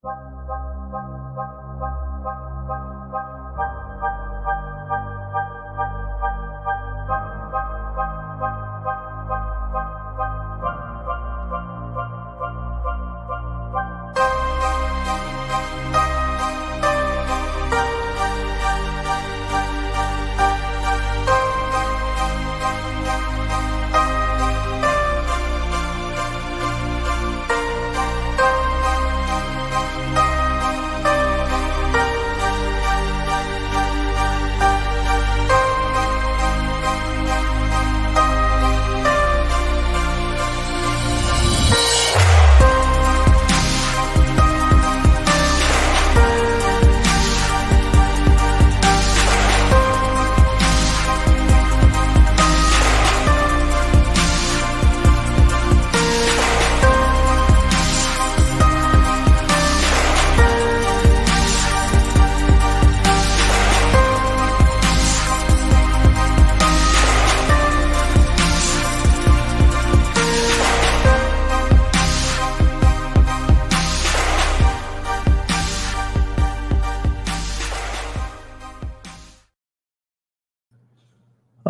A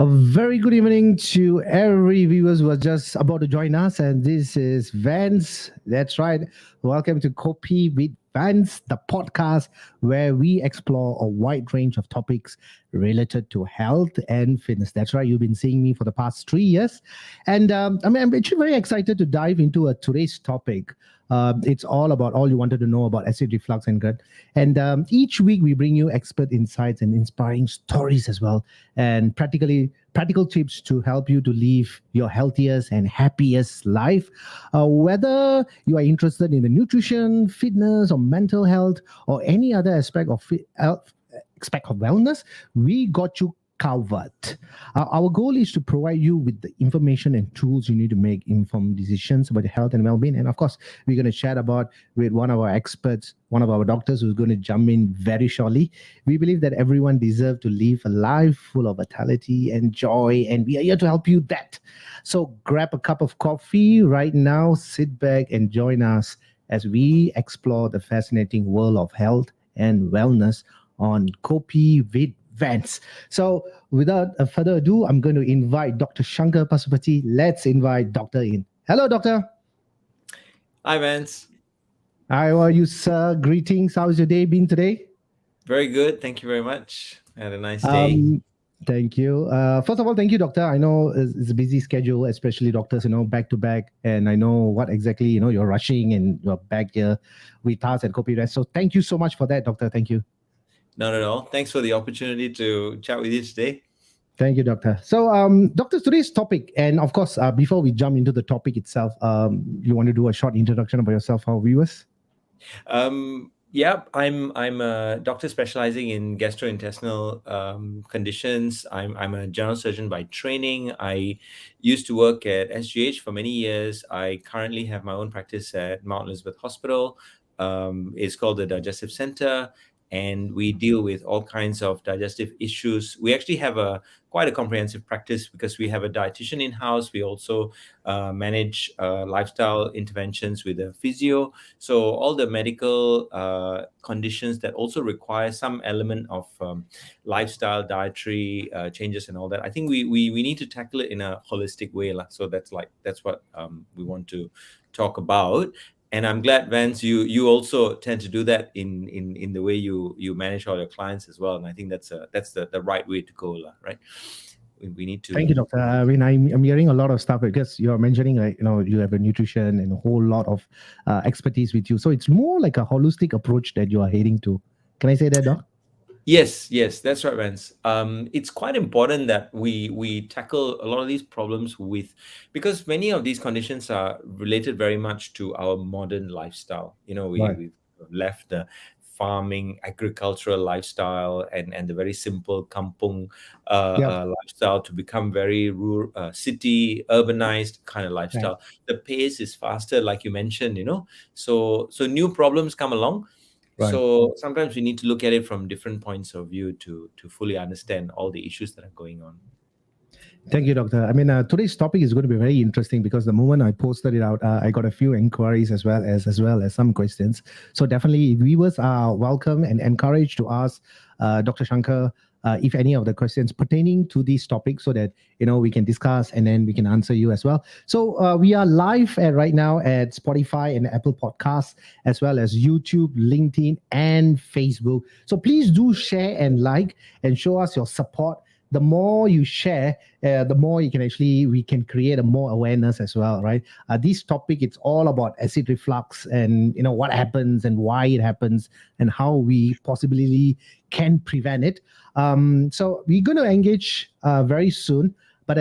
very good evening to every viewers who are just about to join us, and this is Vans. That's right. Welcome to Kopi with Vans, the podcast where we explore a wide range of topics related to health and fitness. That's right. You've been seeing me for the past 3 years, and I'm actually very excited to dive into today's topic. It's all about all you wanted to know about acid reflux and Gerd. And each week we bring you expert insights and inspiring stories as well, and practical tips to help you to live your healthiest and happiest life. Whether you are interested in the nutrition, fitness, or mental health, or any other aspect of wellness, we got you covered. Our goal is to provide you with the information and tools you need to make informed decisions about your health and well-being. And of course, we're going to chat about with one of our experts, one of our doctors who's going to jump in very shortly. We believe that everyone deserves to live a life full of vitality and joy, and we are here to help you that. So grab a cup of coffee right now, sit back and join us as we explore the fascinating world of health and wellness on Kopi with Vans. So without further ado, I'm going to invite Dr. Shanker Pasupathy. Let's invite Doctor in. Hello, Doctor. Hi, Vance. How are you, sir? Greetings. How's your day been today? Very good. Thank you very much. I had a nice day. Thank you. First of all, thank you, Doctor. I know it's a busy schedule, especially doctors, back to back. And I know what exactly, you're rushing and you're back here with us at Kopi Rest. So thank you so much for that, Doctor. Thank you. Not at all. Thanks for the opportunity to chat with you today. Thank you, Doctor. So, Doctor, today's topic, and of course, before we jump into the topic itself, you want to do a short introduction about yourself for our viewers? Yeah, I'm a doctor specializing in gastrointestinal conditions. I'm a general surgeon by training. I used to work at SGH for many years. I currently have my own practice at Mount Elizabeth Hospital. It's called the Digestive Centre. And we deal with all kinds of digestive issues. We actually have quite a comprehensive practice because we have a dietitian in-house. We also manage lifestyle interventions with a physio. So all the medical conditions that also require some element of lifestyle, dietary changes and all that, I think we need to tackle it in a holistic way. So that's what we want to talk about. And I'm glad, Vance, you also tend to do that in the way you manage all your clients as well. And I think that's the right way to go, right? We need to. Thank you, Doctor. I mean, I'm hearing a lot of stuff because you're mentioning, you have a nutrition and a whole lot of expertise with you. So it's more like a holistic approach that you are heading to. Can I say that, Doc? Yes, that's right, Vance. It's quite important that we tackle a lot of these problems because many of these conditions are related very much to our modern lifestyle. We've left the farming, agricultural lifestyle and the very simple kampung lifestyle to become very rural, city, urbanized kind of lifestyle. Right. The pace is faster, like you mentioned, so new problems come along. Right. So sometimes we need to look at it from different points of view to fully understand all the issues that are going on. Thank you, Doctor. I mean, today's topic is going to be very interesting because the moment I posted it out, I got a few inquiries as well as some questions. So definitely, viewers are welcome and encouraged to ask Dr. Shankar if any of the questions pertaining to this topic, so that we can discuss and then we can answer you as well. So we are live right now at Spotify and Apple Podcasts, as well as YouTube, LinkedIn, and Facebook. So please do share and like and show us your support. The more you share, the more you can actually we can create a more awareness as well, right? This topic, it's all about acid reflux and what happens and why it happens and how we possibly can prevent it. So we're going to engage very soon, but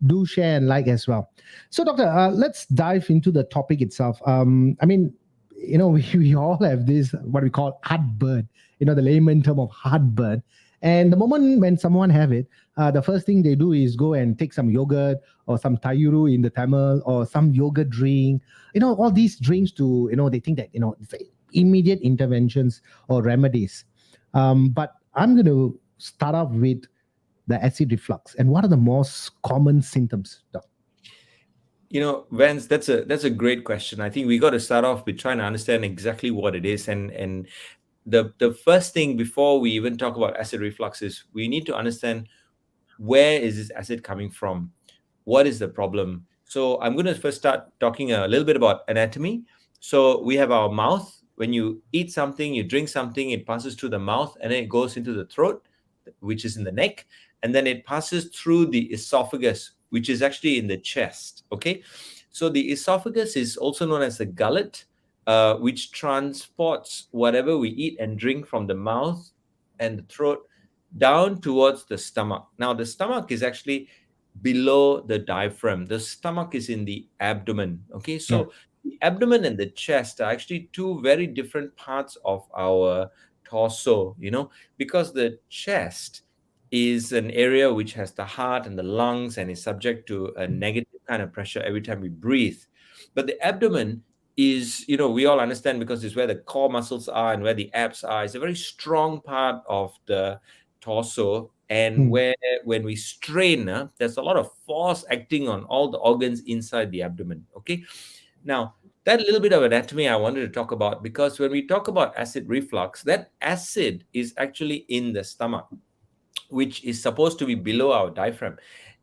do share and like as well. So, Doctor, let's dive into the topic itself. I mean, we all have this what we call heartburn. The layman term of heartburn. And the moment when someone have it, the first thing they do is go and take some yogurt or some tayuru in the Tamil or some yogurt drink. All these drinks to they think that it's immediate interventions or remedies. But I'm going to start off with the acid reflux and what are the most common symptoms, Doc? Vance, that's a great question. I think we got to start off with trying to understand exactly what it is, and the first thing before we even talk about acid reflux is we need to understand where is this acid coming from, what is the problem. So I'm going to first start talking a little bit about anatomy. So we have our mouth. When you eat something, you drink something, it passes through the mouth and then it goes into the throat, which is in the neck, and then it passes through the esophagus, which is actually in the chest. Okay, so the esophagus is also known as the gullet, which transports whatever we eat and drink from the mouth and the throat down towards the stomach. Now, the stomach is actually below the diaphragm. The stomach is in the abdomen. Okay, Yeah. so the abdomen and the chest are actually two very different parts of our torso, because the chest is an area which has the heart and the lungs and is subject to a negative kind of pressure every time we breathe. But the abdomen is, we all understand because it's where the core muscles are and where the abs are. It's a very strong part of the torso, and Hmm. where when we strain, there's a lot of force acting on all the organs inside the abdomen. Okay, now that little bit of anatomy I wanted to talk about, because when we talk about acid reflux, that acid is actually in the stomach, which is supposed to be below our diaphragm.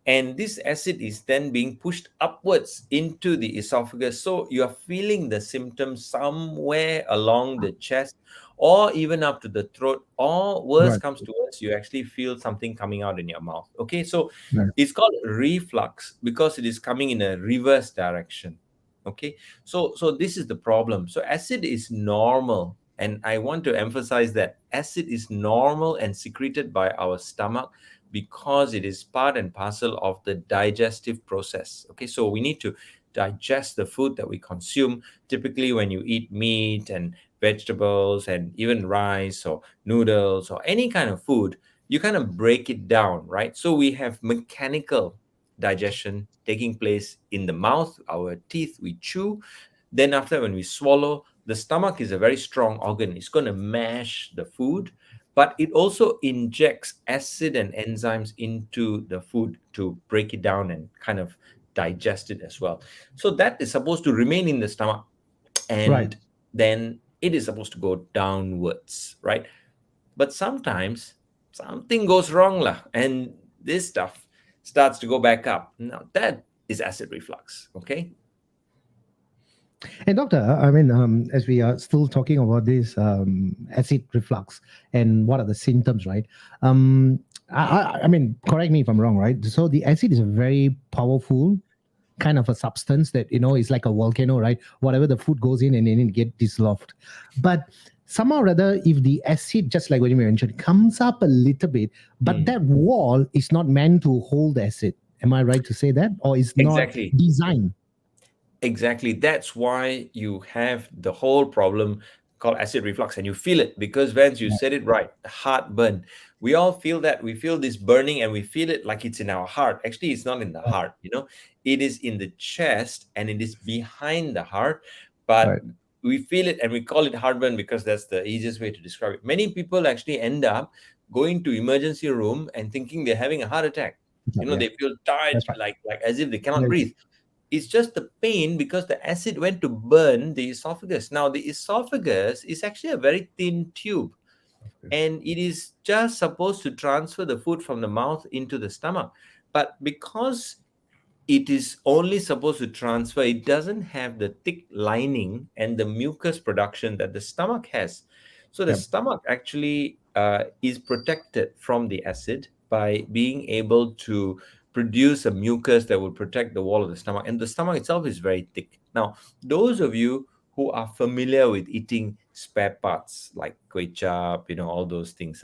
And this acid is then being pushed upwards into the esophagus. So you are feeling the symptoms somewhere along the chest or even up to the throat, or worse Right. comes to worse, you actually feel something coming out in your mouth. Okay, so Right. it's called reflux because it is coming in a reverse direction. Okay, so this is the problem. So acid is normal, and I want to emphasize that acid is normal and secreted by our stomach because it is part and parcel of the digestive process. Okay, so we need to digest the food that we consume. Typically, when you eat meat and vegetables and even rice or noodles or any kind of food, you kind of break it down, right? So we have mechanical digestion taking place in the mouth, our teeth, we chew. Then after, when we swallow, the stomach is a very strong organ. It's going to mash the food, but it also injects acid and enzymes into the food to break it down and kind of digest it as well. So that is supposed to remain in the stomach, Right. and then it is supposed to go downwards, right? But sometimes something goes wrong lah, and this stuff starts to go back up. Now that is acid reflux. Okay. And doctor, I mean, as we are still talking about this acid reflux and what are the symptoms, right? I mean, correct me if I'm wrong, right? So the acid is a very powerful kind of a substance that is like a volcano, right? Whatever the food goes in and then it get dissolved. But somehow or other, if the acid, just like what you mentioned, comes up a little bit, but Mm. that wall is not meant to hold the acid. Am I right to say that, or is not Exactly. designed? Exactly. That's why you have the whole problem called acid reflux, and you feel it because, Vance, you said it right. Heartburn. We all feel that. We feel this burning, and we feel it like it's in our heart. Actually, it's not in the Right. heart. It is in the chest and it is behind the heart. Right. But we feel it, and we call it heartburn because that's the easiest way to describe it. Many people actually end up going to emergency room and thinking they're having a heart attack. Yeah, They feel tight, that's right. like as if they cannot Very breathe. true. It's just the pain because the acid went to burn the esophagus. Now, the esophagus is actually a very thin tube, Okay. and it is just supposed to transfer the food from the mouth into the stomach. But because it is only supposed to transfer, it doesn't have the thick lining and the mucus production that the stomach has. So the Yep. stomach actually is protected from the acid by being able to produce a mucus that will protect the wall of the stomach. And the stomach itself is very thick. Now, those of you who are familiar with eating spare parts like kway chap, all those things,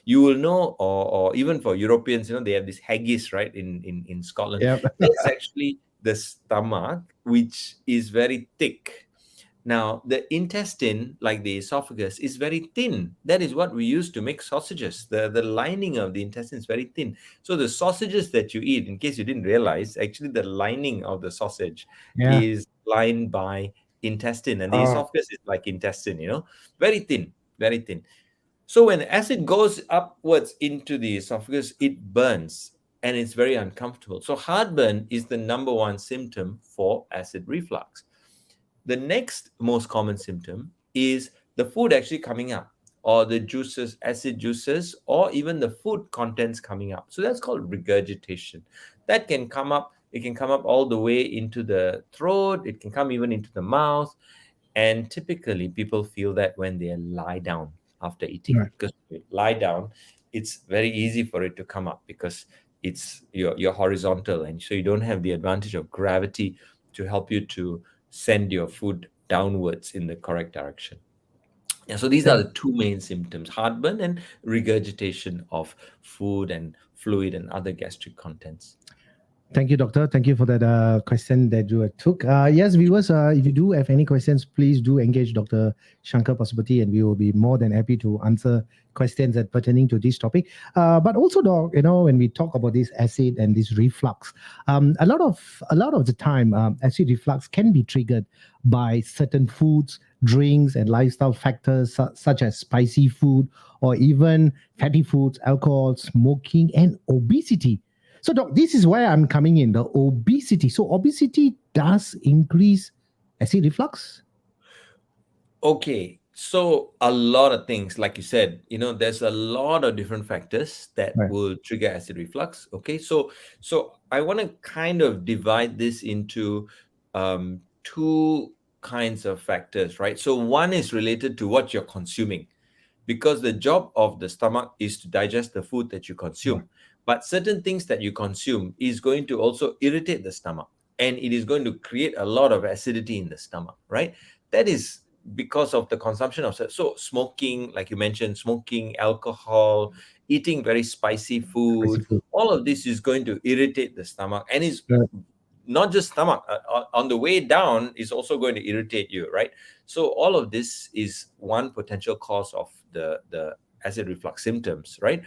you will know, or even for Europeans, they have this haggis, right, in Scotland. Yep. That's actually the stomach, which is very thick. Now, the intestine, like the esophagus, is very thin. That is what we use to make sausages. The lining of the intestine is very thin. So the sausages that you eat, in case you didn't realize, actually the lining of the sausage Yeah. is lined by intestine, and the Oh, esophagus is like intestine, very thin, very thin. So when acid goes upwards into the esophagus, it burns and it's very uncomfortable. So heartburn is the number one symptom for acid reflux. The next most common symptom is the food actually coming up, or the juices, acid juices, or even the food contents coming up. So that's called regurgitation. That can come up, it can come up all the way into the throat, it can come even into the mouth. And typically, people feel that when they lie down after eating, right. because when you lie down, it's very easy for it to come up because you're horizontal, and so you don't have the advantage of gravity to help you to send your food downwards in the correct direction. Yeah, so these are Thank, the two main symptoms: heartburn and regurgitation of food and fluid and other gastric contents. thank you, doctor. Thank you for that question that you took. Yes, viewers, if you do have any questions, please do engage Dr. Shanker Pasupathy, and we will be more than happy to answer questions that pertaining to this topic. But also, doc, when we talk about this acid and this reflux, a lot of the time, acid reflux can be triggered by certain foods, drinks, and lifestyle factors such as spicy food or even fatty foods, alcohol, smoking, and obesity. So, doc, this is where I'm coming in, the obesity. So, obesity does increase acid reflux? Okay, so a lot of things, like you said, there's a lot of different factors that Right. will trigger acid reflux. Okay, so I want to kind of divide this into two kinds of factors, right? So one is related to what you're consuming, because the job of the stomach is to digest the food that you Right. consume. But certain things that you consume is going to also irritate the stomach, and it is going to create a lot of acidity in the stomach, right? That is because of the consumption of, so smoking, like you mentioned, smoking, alcohol, eating very spicy Spicy food, food. all of this is going to irritate the stomach, and is Right. not just stomach, on the way down is also going to irritate you, right? So all of this is one potential cause of the acid reflux symptoms, right?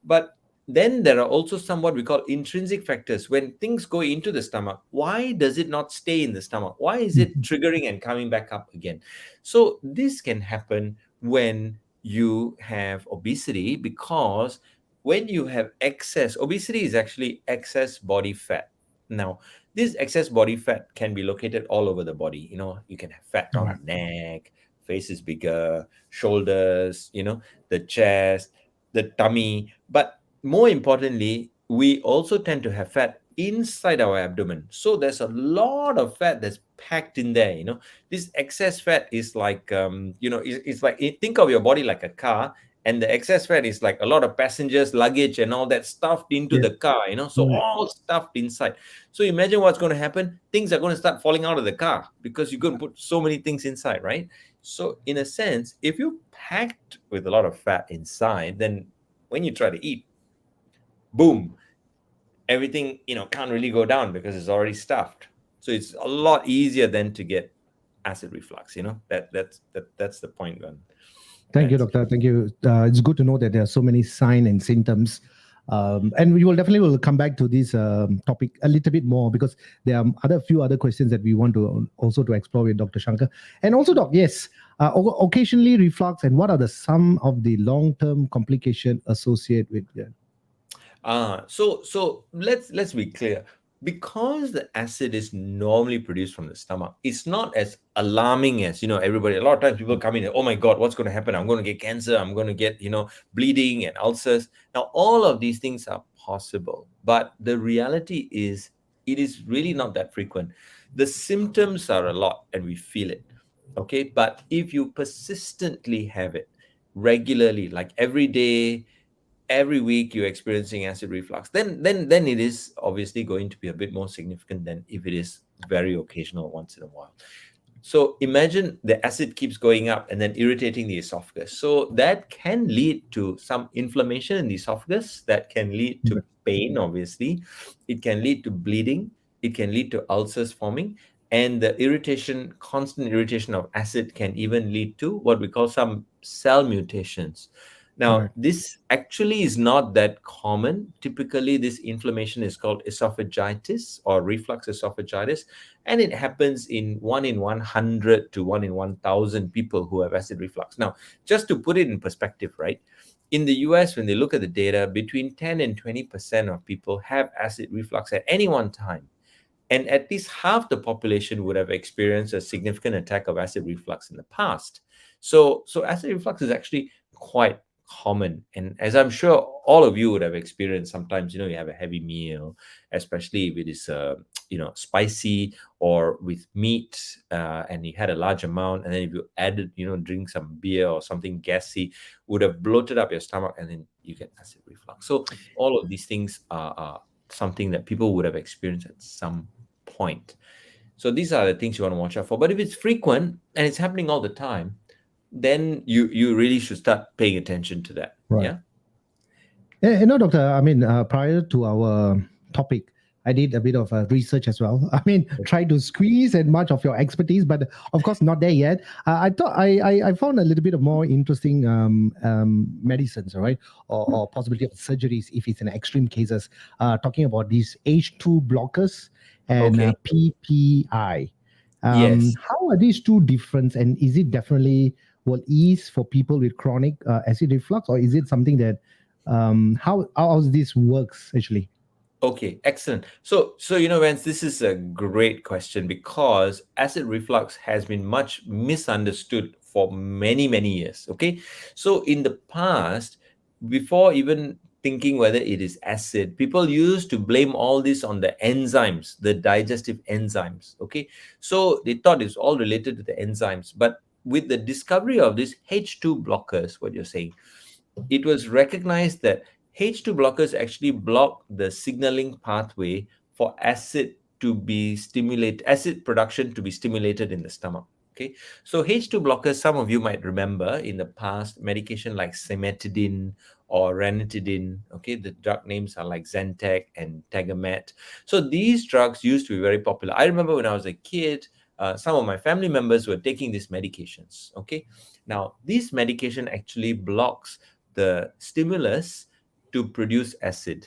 But then there are also some what we call intrinsic factors. When things go into the stomach, why does it not stay in the stomach? Why is it Mhm. triggering and coming back up again? So this can happen when you have obesity, because when you have excess, obesity is actually excess body fat. Now, this excess body fat can be located all over the body. You can have fat All on right. the neck, face is bigger, shoulders, the chest, the tummy. But more importantly, we also tend to have fat inside our abdomen. So there's a lot of fat that's packed in there. This excess fat is like, it's like, think of your body like a car, and the excess fat is like a lot of passengers, luggage, and all that stuffed into Yeah. the car. So Right. all stuffed inside. So imagine what's going to happen. Things are going to start falling out of the car because you're going to put so many things inside, right? So in a sense, if you packed with a lot of fat inside, then when you try to eat, boom, everything, can't really go down because it's already stuffed. So it's a lot easier then to get acid reflux. That's the point, Thank you, Vance. doctor. Thank you. It's good to know that there are so many signs and symptoms. And we will definitely will come back to this topic a little bit more, because there are few other questions that we want to also to explore with Dr. Shankar. And also, doc, yes, occasionally reflux, and what are some of the long-term complication associated with that? So let's be clear. Because the acid is normally produced from the stomach, it's not as alarming as, everybody. A lot of times people come in, oh my God, what's going to happen? I'm going to get cancer. I'm going to get, bleeding and ulcers. Now, all of these things are possible, but the reality is it is really not that frequent. The symptoms are a lot and we feel it. Okay. But if you persistently have it regularly, like every day, every week you're experiencing acid reflux, then it is obviously going to be a bit more significant than if it is very occasional once in a while. So imagine the acid keeps going up and then irritating the esophagus. So that can lead to some inflammation in the esophagus, that can lead to pain, obviously. It can lead to bleeding, it can lead to ulcers forming, and the irritation, constant irritation of acid can even lead to what we call some cell mutations. Now, Right. this actually is not that common. Typically, this inflammation is called esophagitis or reflux esophagitis, and it happens in 1 in 100 to 1 in 1,000 people who have acid reflux. Now, just to put it in perspective, right? In the US, when they look at the data, between 10 and 20% of people have acid reflux at any one time. And at least half the population would have experienced a significant attack of acid reflux in the past. So acid reflux is actually quite common. And as I'm sure all of you would have experienced, sometimes, you have a heavy meal, especially if it is, spicy or with meat, and you had a large amount. And then if you added, drink some beer or something gassy, would have bloated up your stomach and then you get acid reflux. So all of these things are something that people would have experienced at some point. So these are the things you want to watch out for. But if it's frequent and it's happening all the time, then you really should start paying attention to that. Right. Yeah. Doctor, I mean, prior to our topic, I did a bit of research as well. I mean, try to squeeze as much of your expertise, but of course, not there yet. I thought I found a little bit of more interesting medicines, all right, or possibility of surgeries if it's in extreme cases. Talking about these H2 blockers and Okay. PPI. Yes. How are these two different, and is it definitely will ease for people with chronic acid reflux, or is it something that how this works actually? Okay, excellent. So Vance, this is a great question because acid reflux has been much misunderstood for many, many years. Okay, so in the past, before even thinking whether it is acid, people used to blame all this on the enzymes, the digestive enzymes. Okay, so they thought it's all related to the enzymes, but with the discovery of these H2 blockers, what you're saying, it was recognized that H2 blockers actually block the signaling pathway for acid production to be stimulated in the stomach. Okay, so H2 blockers, some of you might remember in the past, medication like cimetidine or ranitidine. Okay, the drug names are like Zantac and Tagamet. So these drugs used to be very popular. I remember when I was a kid, some of my family members were taking these medications. Okay, now this medication actually blocks the stimulus to produce acid.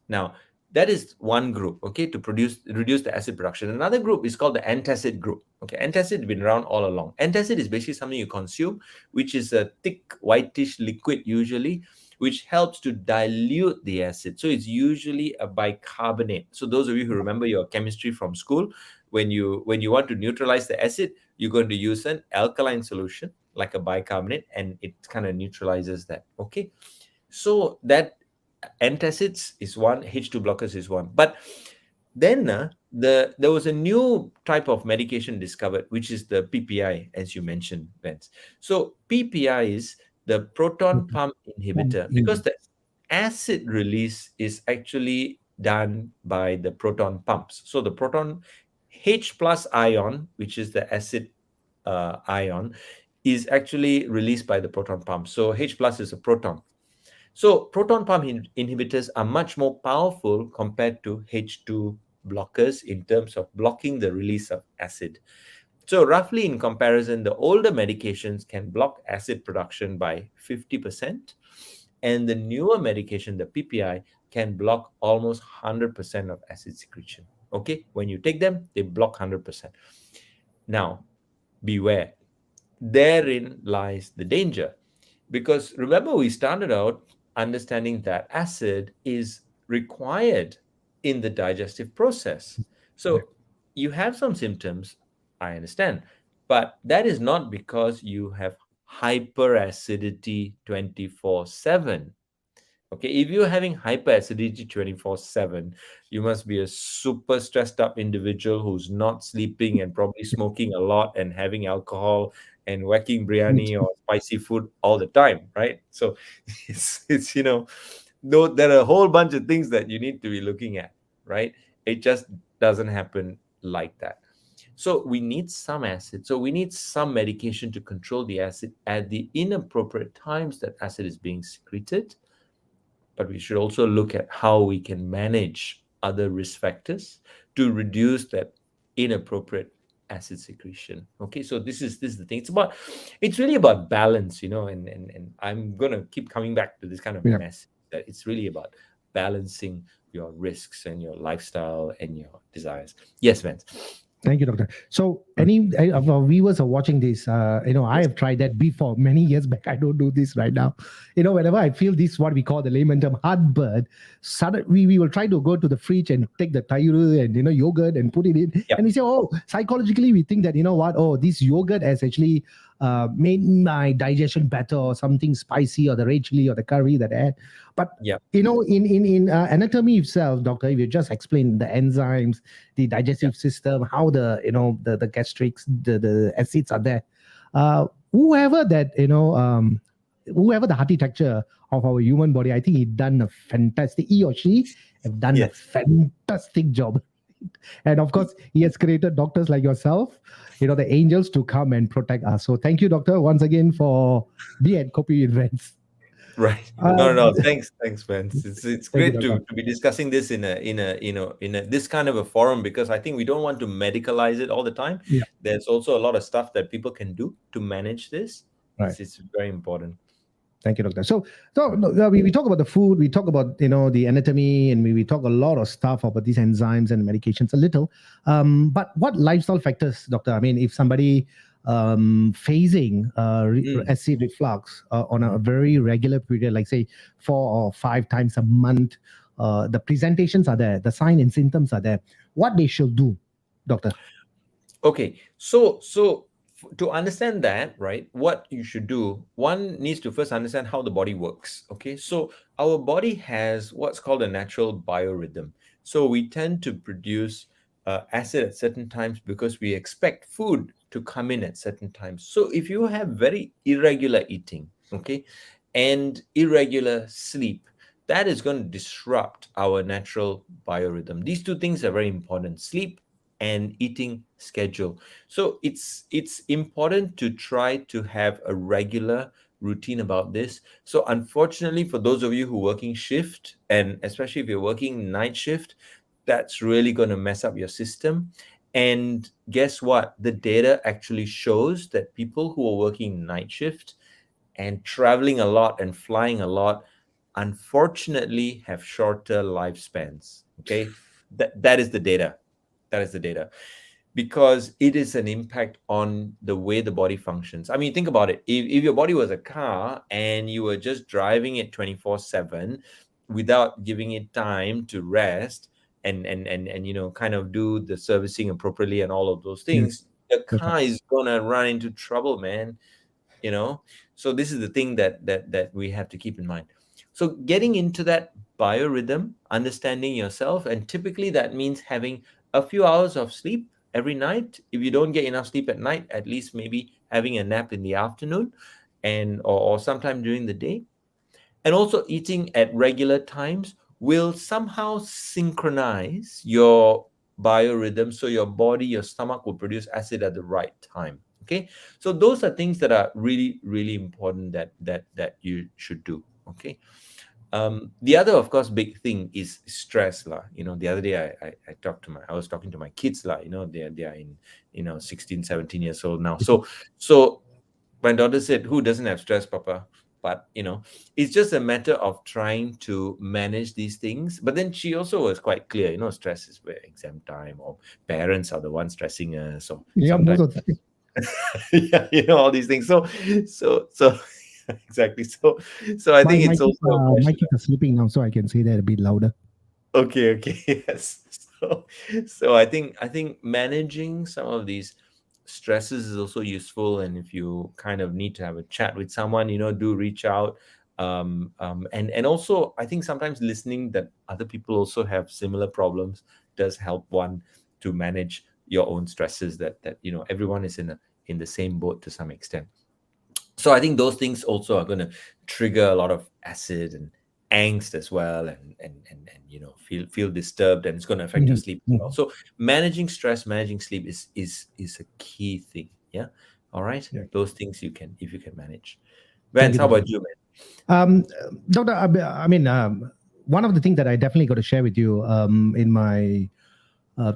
Now, that is one group, okay, to reduce the acid production. Another group is called the antacid group. Okay, antacid has been around all along. Antacid is basically something you consume, which is a thick whitish liquid usually, which helps to dilute the acid. So it's usually a bicarbonate. So those of you who remember your chemistry from school, when you want to neutralize the acid, you're going to use an alkaline solution like a bicarbonate, and it kind of neutralizes that. Okay, so that antacids is one, H2 blockers is one. But then there was a new type of medication discovered, which is the PPI, as you mentioned, Vance. So PPI is the proton pump inhibitor because the acid release is actually done by the proton pumps. So the proton H plus ion, which is the acid ion, is actually released by the proton pump. So H plus is a proton. So proton pump inhibitors are much more powerful compared to H2 blockers in terms of blocking the release of acid. So roughly in comparison, the older medications can block acid production by 50%, and the newer medication, the PPI, can block almost 100% of acid secretion. Okay, when you take them, they block 100%. Now, beware. Therein lies the danger. Because remember, we started out understanding that acid is required in the digestive process. Correct. So you have some symptoms, I understand, but that is not because you have hyperacidity 24/7. Okay, if you're having hyperacidity 24/7, you must be a super stressed up individual who's not sleeping and probably smoking a lot and having alcohol and whacking biryani or spicy food all the time, right? So it's no, there are a whole bunch of things that you need to be looking at, right? It just doesn't happen like that. So we need some acid. So we need some medication to control the acid at the inappropriate times that acid is being secreted, but we should also look at how we can manage other risk factors to reduce that inappropriate acid secretion. Okay, so this is the thing. It's really about balance, and I'm gonna keep coming back to this kind of Yeah. mess, that it's really about balancing your risks and your lifestyle and your desires. Yes, Vance. Thank you, doctor. So, any of our viewers are watching this, I Yes. have tried that before many years back. I don't do this right now. Whenever I feel this, what we call the layman term heartburn, we will try to go to the fridge and take the tairu and yogurt and put it in, Yep. and we say, oh, psychologically we think that oh, this yogurt has actually made my digestion better, or something spicy, or the red chili or the curry that I had. But Yep. in anatomy itself, doctor, if you just explain the enzymes, the Yep. digestive system, how the gastrics, the acids are there. Whoever that whoever the architecture of our human body, I think he or she have done a Yes. fantastic job. And of course, he has created doctors like yourself, the angels to come and protect us. So thank you, doctor, once again for being at Kopi With Vans. Right. No, Um, no, no. Thanks, Vance. It's thank you, great doctor. to be discussing this in a this kind of a forum, because I think we don't want to medicalize it all the time. Yeah, There's also a lot of stuff that people can do to manage this. right. It's very important. Thank you, doctor. So no, we talk about the food, we talk about the anatomy, and we talk a lot of stuff about these enzymes and medications a little. But what lifestyle factors, doctor? I mean, if somebody facing Mm. acid reflux on a very regular period, like say 4 or 5 times a month, the presentations are there, the sign and symptoms are there. What they should do, doctor? Okay, so to understand that, right, what you should do, one needs to first understand how the body works. Okay, so our body has what's called a natural biorhythm. So we tend to produce acid at certain times because we expect food to come in at certain times. So if you have very irregular eating, okay, and irregular sleep, that is going to disrupt our natural biorhythm. These two things are very important: sleep and eating schedule. So it's important to try to have a regular routine about this. So unfortunately, for those of you who are working shift, and especially if you're working night shift, that's really going to mess up your system. And guess what? The data actually shows that people who are working night shift and traveling a lot and flying a lot, unfortunately, have shorter lifespans. Okay, that is the data. That is the data, because it is an impact on the way the body functions. I mean, think about it. If your body was a car and you were just driving it 24/7 without giving it time to rest and kind of do the servicing appropriately and all of those Yes, things, the that's right. car is gonna run into trouble, man. you know so this is the thing that we have to keep in mind. So getting into that biorhythm, understanding yourself, and typically that means having a few hours of sleep every night. If you don't get enough sleep at night, at least maybe having a nap in the afternoon, or sometime during the day, and also eating at regular times will somehow synchronize your biorhythm, so your body, your stomach will produce acid at the right time. Okay, so those are things that are really really important that you should do. Okay. The other, of course, big thing is stress lah. The other day I was talking to my kids lah. They are in 16, 17 years old now. So my daughter said, "Who doesn't have stress, Papa?" But it's just a matter of trying to manage these things. But then she also was quite clear. Stress is where exam time, or parents are the ones stressing us, or Yeah, most sometimes of the time. yeah, all these things. So exactly. So I My think my it's kids also a my question. kids are sleeping now, so I can say that a bit louder. Okay, okay, yes. So I think managing some of these stresses is also useful, and if you kind of need to have a chat with someone, do reach out. And also I think sometimes listening that other people also have similar problems does help one to manage your own stresses. That everyone is in the same boat to some extent. So I think those things also are going to trigger a lot of acid and angst as well, and feel disturbed, and it's going to affect your Mhm, sleep as well. mhm. So managing stress, managing sleep is a key thing. Yeah. All right, Yeah. those things you can, if you can manage. Thank Vance, you, how doctor. about you, man? Um, Doctor, I mean, one of the things that I definitely got to share with you in my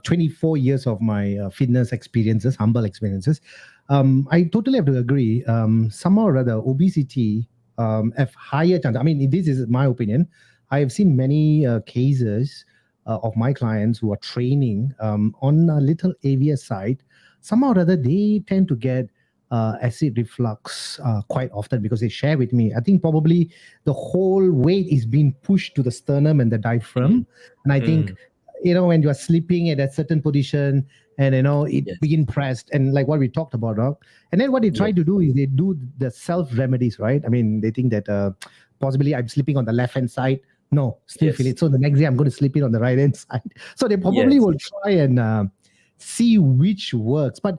24 years of my fitness experiences, humble experiences, I totally have to agree. Somehow or other, obesity have higher chance. I mean, this is my opinion. I have seen many cases of my clients who are training on a little heavier side. Somehow or other, they tend to get acid reflux quite often because they share with me. I think probably the whole weight is being pushed to the sternum and the Mm, diaphragm. And I think mm, when you are sleeping at a certain position and it yes, begin pressed and like what we talked about, and then what they try yes, to do is they do the self remedies, right? I mean, they think that possibly I'm sleeping on the left hand side. No, still feel yes, it. So the next day I'm going to sleep it on the right hand side. So they probably yes. will try and see which works. But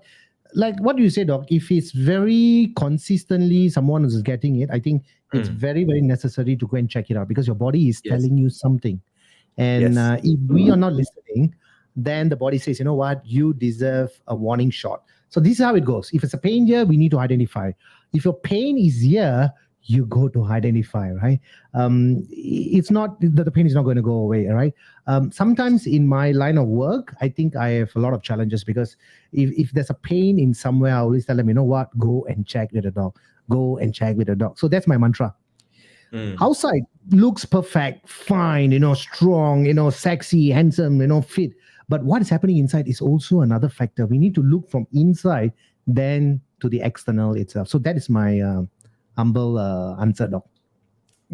like what you say, doc, if it's very consistently someone is getting it, I think it's Mm, very, very necessary to go and check it out because your body is yes, telling you something. And yes. if we are not listening, then the body says, you know what, you deserve a warning shot. So this is how it goes. If it's a pain here, we need to identify. If your pain is here, you go to identify, right? It's not that the pain is not going to go away, right? Sometimes in my line of work, I think I have a lot of challenges because if there's a pain in somewhere, I always tell them, you know what, go and check with the dog. Go and check with the dog. So that's my mantra. Mm. Outside looks perfect, fine, strong, sexy, handsome, fit. But what is happening inside is also another factor. We need to look from inside then to the external itself. So that is my humble answer, doc.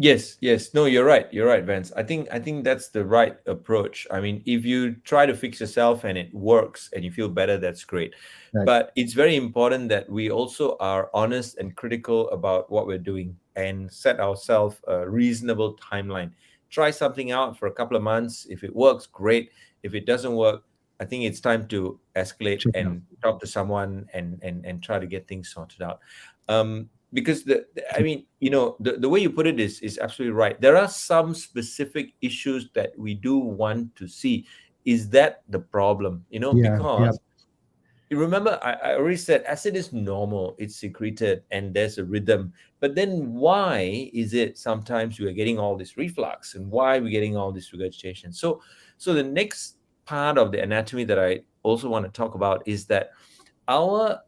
Yes, yes. No, you're right. You're right, Vance. I think that's the right approach. I mean, if you try to fix yourself and it works and you feel better, that's great. Right. But it's very important that we also are honest and critical about what we're doing and set ourselves a reasonable timeline. Try something out for a couple of months. If it works, great. If it doesn't work, I think it's time to escalate Check it out. and talk to someone and try to get things sorted out. Because I mean, the way you put it is absolutely right. There are some specific issues that we do want to see. Is that the problem? Yeah, yeah, Because you remember, I already said acid is normal, it's secreted and there's a rhythm. But then why is it sometimes we are getting all this reflux, and why are we getting all this regurgitation? So the next part of the anatomy that I also want to talk about is that our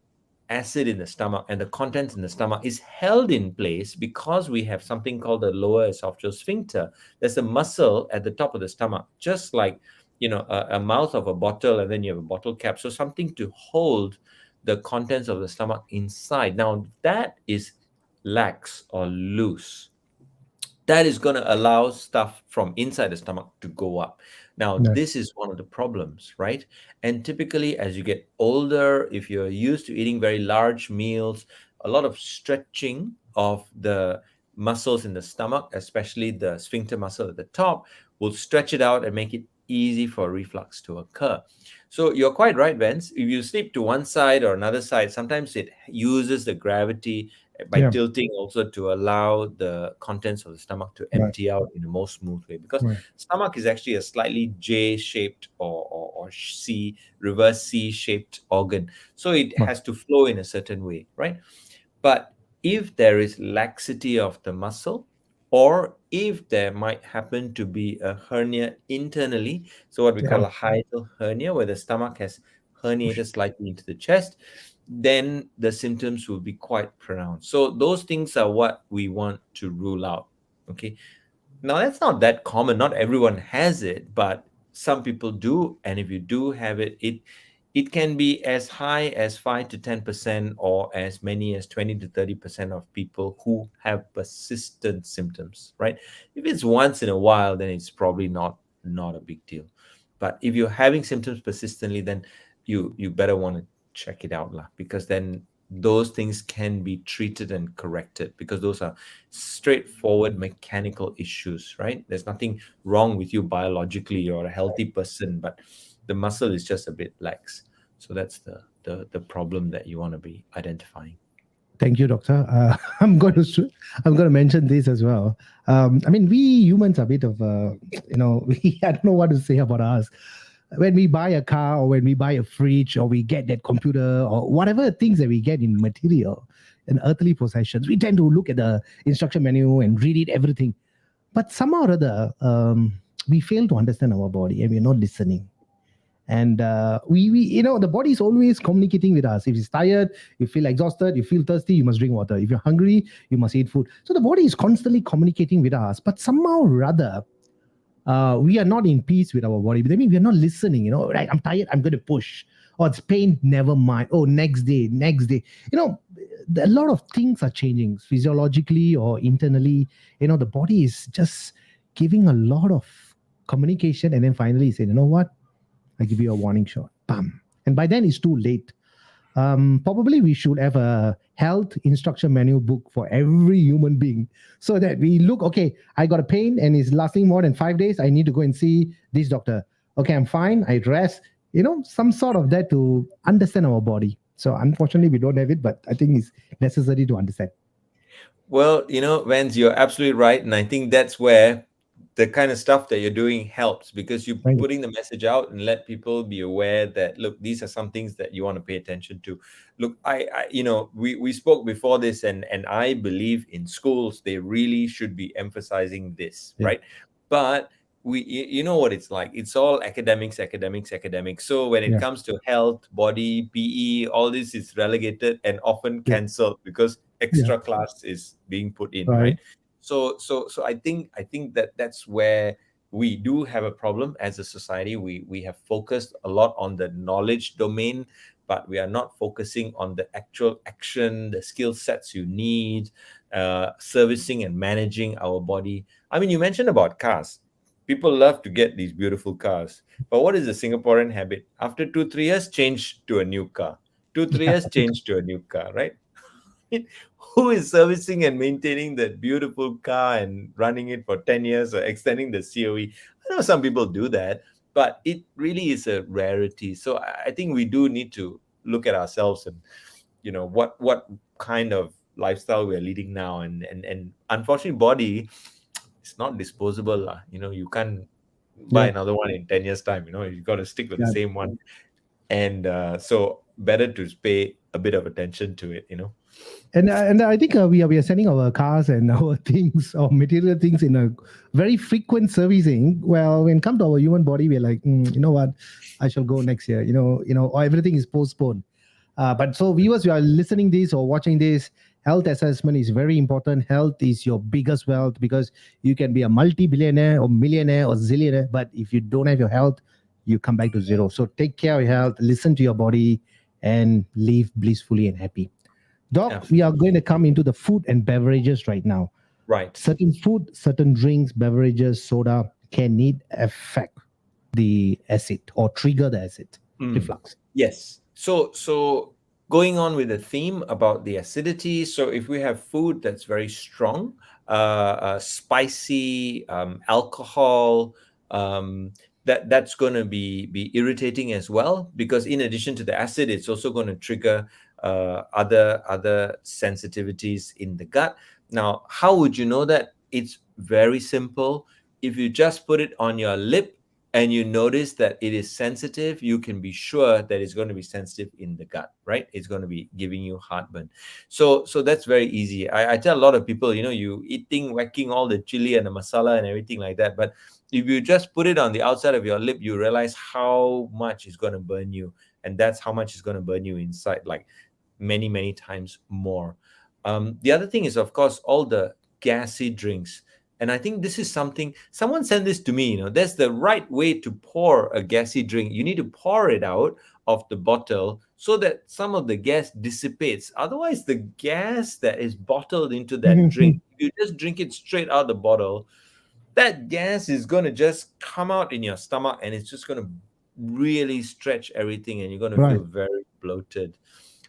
acid in the stomach and the contents in the stomach is held in place because we have something called the lower esophageal sphincter. There's a muscle at the top of the stomach, just like a mouth of a bottle, and then you have a bottle cap. So something to hold the contents of the stomach inside. Now that is lax or loose, that is going to allow stuff from inside the stomach to go up. Now, yeah, this is one of the problems, right? And typically, as you get older, if you're used to eating very large meals, a lot of stretching of the muscles in the stomach, especially the sphincter muscle at the top, will stretch it out and make it easy for reflux to occur. So you're quite right, Vance. If you sleep to one side or another side, sometimes it uses the gravity by yeah. tilting also to allow the contents of the stomach to Right, empty out in the most smooth way, because right, stomach is actually a slightly J-shaped or C, reverse C-shaped organ, so it right. has to flow in a certain way, right? But if there is laxity of the muscle, or if there might happen to be a hernia internally, so what we Yeah. call a hiatal hernia, where the stomach has herniated slightly into the chest, then the symptoms will be quite pronounced. So those things are what we want to rule out. Okay. Now that's not that common. Not everyone has it, but some people do. And if you do have it, it can be as high as 5 to 10%, or as many as 20 to 30% of people who have persistent symptoms, right? If it's once in a while, then it's probably not not a big deal. But if you're having symptoms persistently, then you better want to check it out lah, because then those things can be treated and corrected, because those are straightforward mechanical issues, right? There's nothing wrong with you biologically. You're a healthy person, but the muscle is just a bit lax. So that's the problem that you want to be identifying. Thank you, doctor. I'm going to mention this as well. I mean, we humans are a bit of I don't know what to say about us. When we buy a car or when we buy a fridge or we get that computer or whatever things that we get in material and earthly possessions, we tend to look at the instruction manual and read it everything. But somehow or other, we fail to understand our body and we're not listening. And the body is always communicating with us. If it's tired, you feel exhausted, you feel thirsty, you must drink water. If you're hungry, you must eat food. So the body is constantly communicating with us, but somehow or other, we are not in peace with our body. I mean, we're not listening, right? I'm tired, I'm going to push. Or it's pain, never mind. Oh, next day. A lot of things are changing physiologically or internally. The body is just giving a lot of communication and then finally saying, you know what? I give you a warning shot. Bam. And by then it's too late. Probably we should have a health instruction manual book for every human being so that we look, okay, I got a pain and it's lasting more than 5 days. I need to go and see this doctor. Okay, I'm fine. I rest, some sort of that to understand our body. So unfortunately, we don't have it, but I think it's necessary to understand. Well, Vance, you're absolutely right. And I think that's where the kind of stuff that you're doing helps, because you're Thank you. putting the message out and let people be aware that, look, these are some things that you want to pay attention to. Look, we spoke before this, and I believe in schools, they really should be emphasizing this, Yeah. right? But you know what it's like. It's all academics. So when it Yeah. comes to health, body, PE, all this is relegated and often Yeah. cancelled because Yeah. extra class is being put in, Right. right? So I think that's where we do have a problem as a society. We have focused a lot on the knowledge domain, but we are not focusing on the actual action, the skill sets you need, servicing and managing our body. I mean, you mentioned about cars. People love to get these beautiful cars, but what is the Singaporean habit? After 2 3 years, change to a new car. 2 3 years, change to a new car, right? Who is servicing and maintaining that beautiful car and running it for 10 years or extending the COE? I know some people do that, but it really is a rarity. So I think we do need to look at ourselves and, what kind of lifestyle we're leading now. And unfortunately, body, it's not disposable lah. You can't buy Yeah. another one in 10 years time. You got to stick with the Yeah. same one. And so better to pay a bit of attention to it. And I think we are sending our cars and our things or material things in a very frequent servicing. Well, when it comes to our human body, we're like, you know what, I shall go next year. Or everything is postponed. But so viewers, you are listening this or watching this. Health assessment is very important. Health is your biggest wealth because you can be a multi-billionaire or millionaire or zillionaire, but if you don't have your health, you come back to zero. So take care of your health, listen to your body, and live blissfully and happy. Doc, Absolutely. we are going to come into the food and beverages right now. Right. Certain food, certain drinks, beverages, soda can need affect the acid or trigger the acid reflux. Yes. So going on with the theme about the acidity. So if we have food that's very strong, spicy, alcohol, that's going to be irritating as well, because in addition to the acid, it's also going to trigger other sensitivities in the gut. Now, how would you know that? It's very simple. If you just put it on your lip and you notice that it is sensitive, you can be sure that it's going to be sensitive in the gut, right? It's going to be giving you heartburn. So that's very easy. I tell a lot of people, you eating, whacking all the chili and the masala and everything like that. But if you just put it on the outside of your lip, you realize how much is going to burn you. And that's how much is going to burn you inside, like many, many times more. The other thing is, of course, all the gassy drinks. And I think this is something, someone sent this to me, there's the right way to pour a gassy drink. You need to pour it out of the bottle so that some of the gas dissipates. Otherwise, the gas that is bottled into that drink, if you just drink it straight out the bottle, that gas is going to just come out in your stomach, and it's just going to really stretch everything, and you're going to Right. feel very bloated.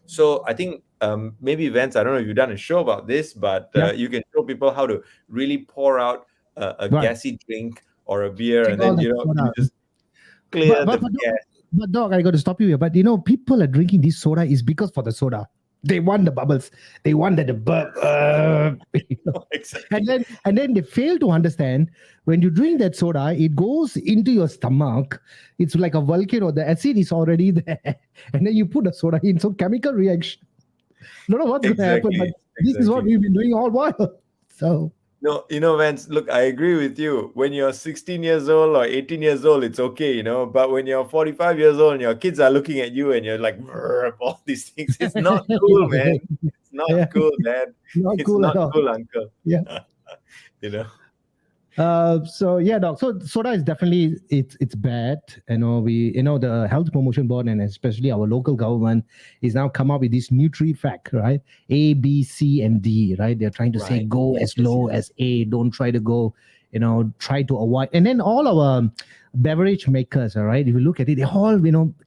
So I think maybe Vance, I don't know if you've done a show about this, but Yeah. you can show people how to really pour out a Right. gassy drink or a beer, Take and all then that you soda. just But clear but the but, gas. but dog, I got to stop you here. But people are drinking this soda is because for the soda. They want the bubbles. They want that the burp. Exactly. And then they fail to understand when you drink that soda, it goes into your stomach. It's like a volcano. The acid is already there, and then you put the soda in. So chemical reaction. Don't know what's going to happen, but Exactly. this is what Exactly. we've been doing all while. So No, Vance, look, I agree with you. When you're 16 years old or 18 years old, it's okay, but when you're 45 years old and your kids are looking at you and you're like, "Brrr," all these things, it's not cool, man. It's not yeah, cool, Dad. not It's cool at not all. cool, uncle. Yeah. you know? So yeah, doc. So soda is definitely it's bad. The health promotion board and especially our local government is now come up with this Nutri-Fact, right? A, B, C, and D, right? They're trying to say Right. go Yes, as yes, low yes. as A. Don't try to go. Try to avoid. And then all our beverage makers, all right. If you look at it, they all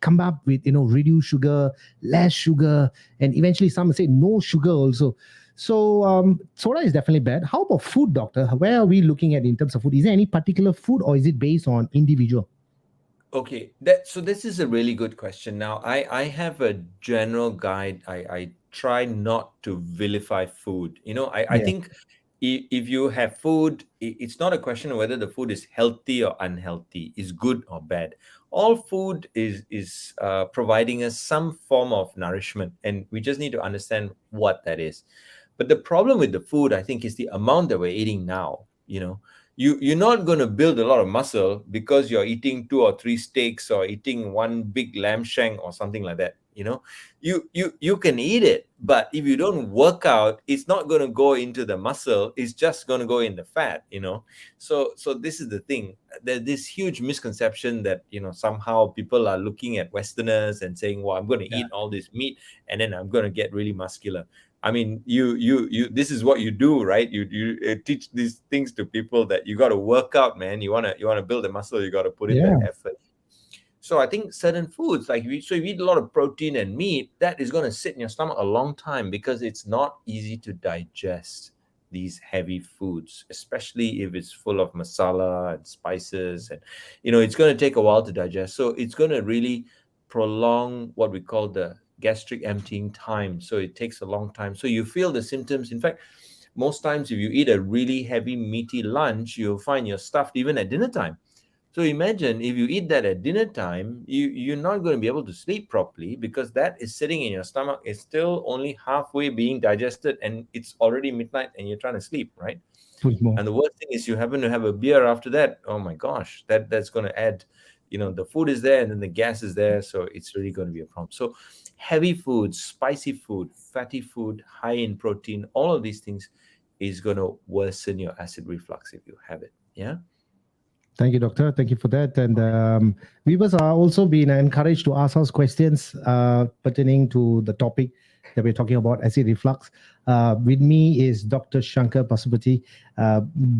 come up with reduce sugar, less sugar, and eventually some say no sugar also. So soda is definitely bad. How about food, doctor? Where are we looking at in terms of food? Is there any particular food, or is it based on individual? Okay, so this is a really good question. Now, I have a general guide. I try not to vilify food. I Yeah. think if you have food, it's not a question of whether the food is healthy or unhealthy, is good or bad. All food is providing us some form of nourishment, and we just need to understand what that is. But the problem with the food, I think, is the amount that we're eating now. You're not going to build a lot of muscle because you're eating two or three steaks or eating one big lamb shank or something like that. You can eat it, but if you don't work out, it's not going to go into the muscle. It's just going to go in the fat. So this is the thing. There's this huge misconception that somehow people are looking at Westerners and saying, well, I'm going to Yeah. eat all this meat and then I'm going to get really muscular. I mean, you. This is what you do, right? You teach these things to people that you got to work out, man. You wanna build a muscle. You got to put in that Yeah. effort. So I think certain foods, like if you eat a lot of protein and meat, that is going to sit in your stomach a long time because it's not easy to digest these heavy foods, especially if it's full of masala and spices, and it's going to take a while to digest. So it's going to really prolong what we call the gastric emptying time. So it takes a long time. So you feel the symptoms. In fact, most times if you eat a really heavy meaty lunch, you'll find you're stuffed even at dinner time. So imagine if you eat that at dinner time, you're not going to be able to sleep properly because that is sitting in your stomach. It's still only halfway being digested and it's already midnight and you're trying to sleep, right? Food more. And the worst thing is you happen to have a beer after that. Oh my gosh, that's going to add, the food is there and then the gas is there. So it's really going to be a problem. So heavy food, spicy food, fatty food, high in protein, all of these things is going to worsen your acid reflux if you have it. Yeah. Thank you, doctor. Thank you for that. And viewers are also being encouraged to ask us questions pertaining to the topic that we're talking about, acid reflux. With me is Dr. Shanker Pasupathy.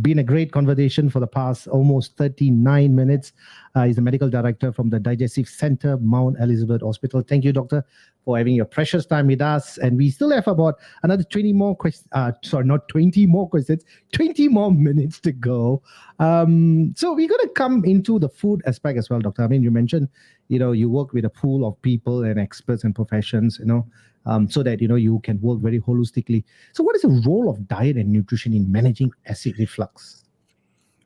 Been a great conversation for the past almost 39 minutes. He's the medical director from the Digestive Centre, Mount Elizabeth Hospital. Thank you, doctor, for having your precious time with us. And we still have about another 20 more questions. Sorry, not 20 more questions, 20 more minutes to go. So we're going to come into the food aspect as well, doctor. I mean, you mentioned, you work with a pool of people and experts and professions, so that, you can work very holistically. So what is the role of diet and nutrition in managing acid reflux?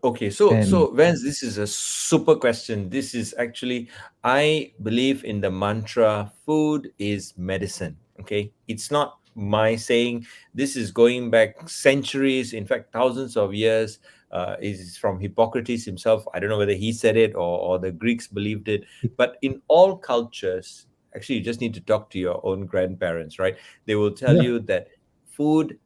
Okay, so And Vance, this is a super question. This is actually, I believe in the mantra, food is medicine. Okay, it's not my saying. This is going back centuries, in fact, thousands of years. Is from Hippocrates himself. I don't know whether he said it or the Greeks believed it. But in all cultures, actually, you just need to talk to your own grandparents, right? They will tell yeah, you that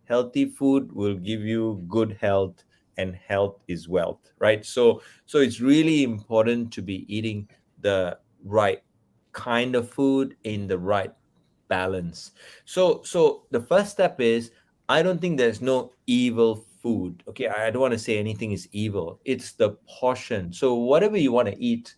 healthy food will give you good health, and health is wealth, right? So it's really important to be eating the right kind of food in the right balance. So the first step is, I don't think there's no evil food. Okay, I don't want to say anything is evil. It's the portion. So whatever you want to eat,